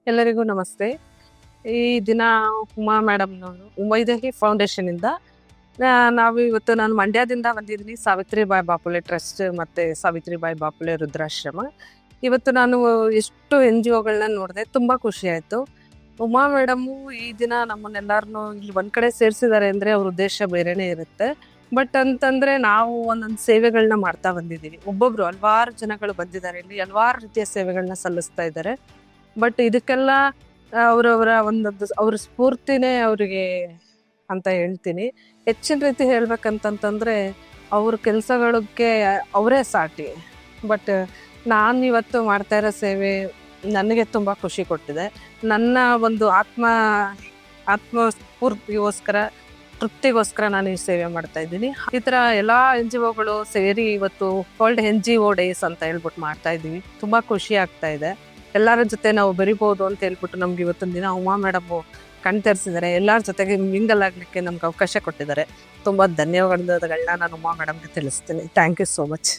ಎಲ್ಲರಿಗೂ ನಮಸ್ತೆ. ಈ ದಿನ ಉಮಾ ಮೇಡಮ್ನವರು ವೈದೇಹಿ ಫೌಂಡೇಶನಿಂದ ನಾವು ಇವತ್ತು ನಾನು ಮಂಡ್ಯದಿಂದ ಬಂದಿದ್ದೀನಿ. ಸಾವಿತ್ರಿಬಾಯಿ ಬಾಪುಲೆ ಟ್ರಸ್ಟ್ ಮತ್ತು ಸಾವಿತ್ರಿಬಾಯಿ ಬಾಪುಲೆ ವೃದ್ಧಾಶ್ರಮ. ಇವತ್ತು ನಾನು ಎಷ್ಟು NGOಗಳನ್ನ ನೋಡಿದೆ, ತುಂಬ ಖುಷಿ ಆಯಿತು. ಉಮಾ ಮೇಡಮು ಈ ದಿನ ನಮ್ಮನ್ನೆಲ್ಲರನ್ನೂ ಇಲ್ಲಿ ಒಂದು ಕಡೆ ಸೇರಿಸಿದ್ದಾರೆ ಅಂದರೆ ಅವ್ರ ಉದ್ದೇಶ ಬೇರೆನೇ ಇರುತ್ತೆ. ಬಟ್ ಅಂತಂದರೆ ನಾವು ಒಂದೊಂದು ಸೇವೆಗಳನ್ನ ಮಾಡ್ತಾ ಬಂದಿದ್ದೀವಿ. ಒಬ್ಬೊಬ್ಬರು ಹಲವಾರು ಜನಗಳು ಬಂದಿದ್ದಾರೆ, ಇಲ್ಲಿ ಹಲವಾರು ರೀತಿಯ ಸೇವೆಗಳನ್ನ ಸಲ್ಲಿಸ್ತಾ ಇದ್ದಾರೆ. ಬಟ್ ಇದಕ್ಕೆಲ್ಲ ಅವರವರ ಒಂದೊಂದು ಅವ್ರ ಸ್ಫೂರ್ತಿನೇ ಅವರಿಗೆ ಅಂತ ಹೇಳ್ತೀನಿ. ಹೆಚ್ಚಿನ ರೀತಿ ಹೇಳ್ಬೇಕಂತಂತಂದರೆ ಅವ್ರ ಕೆಲಸಗಳಿಗೆ ಅವರೇ ಸಾಟಿ. ಬಟ್ ನಾನು ಇವತ್ತು ಮಾಡ್ತಾ ಇರೋ ಸೇವೆ ನನಗೆ ತುಂಬ ಖುಷಿ ಕೊಟ್ಟಿದೆ. ನನ್ನ ಒಂದು ಆತ್ಮಸ್ಫೂರ್ತಿಗೋಸ್ಕರ, ತೃಪ್ತಿಗೋಸ್ಕರ ನಾನು ಈ ಸೇವೆ ಮಾಡ್ತಾ ಇದ್ದೀನಿ. ಈ ಥರ ಎಲ್ಲ NGOಗಳು ಸೇರಿ ಇವತ್ತು ವರ್ಲ್ಡ್ NGO ಡೇಸ್ ಅಂತ ಹೇಳ್ಬಿಟ್ಟು ಮಾಡ್ತಾ ಇದ್ದೀವಿ. ತುಂಬ ಖುಷಿ ಆಗ್ತಾ ಇದೆ. ಎಲ್ಲರ ಜೊತೆ ನಾವು ಬೆರಿಬೋದು ಅಂತ ಹೇಳ್ಬಿಟ್ಟು ನಮ್ಗೆ ಇವತ್ತೊಂದು ದಿನ ಉಮಾ ಮೇಡಮು ಕಣ್ತರಿಸಿದ್ದಾರೆ. ಎಲ್ಲರ ಜೊತೆಗೆ ಮಿಂಗಲ್ ಆಗಲಿಕ್ಕೆ ನಮ್ಗೆ ಅವಕಾಶ ಕೊಟ್ಟಿದ್ದಾರೆ. ತುಂಬ ಧನ್ಯವಾದಗಳನ್ನ ನಾನು ಉಮಾ ಮೇಡಮ್ಗೆ ತಿಳಿಸ್ತೀನಿ. Thank you so much.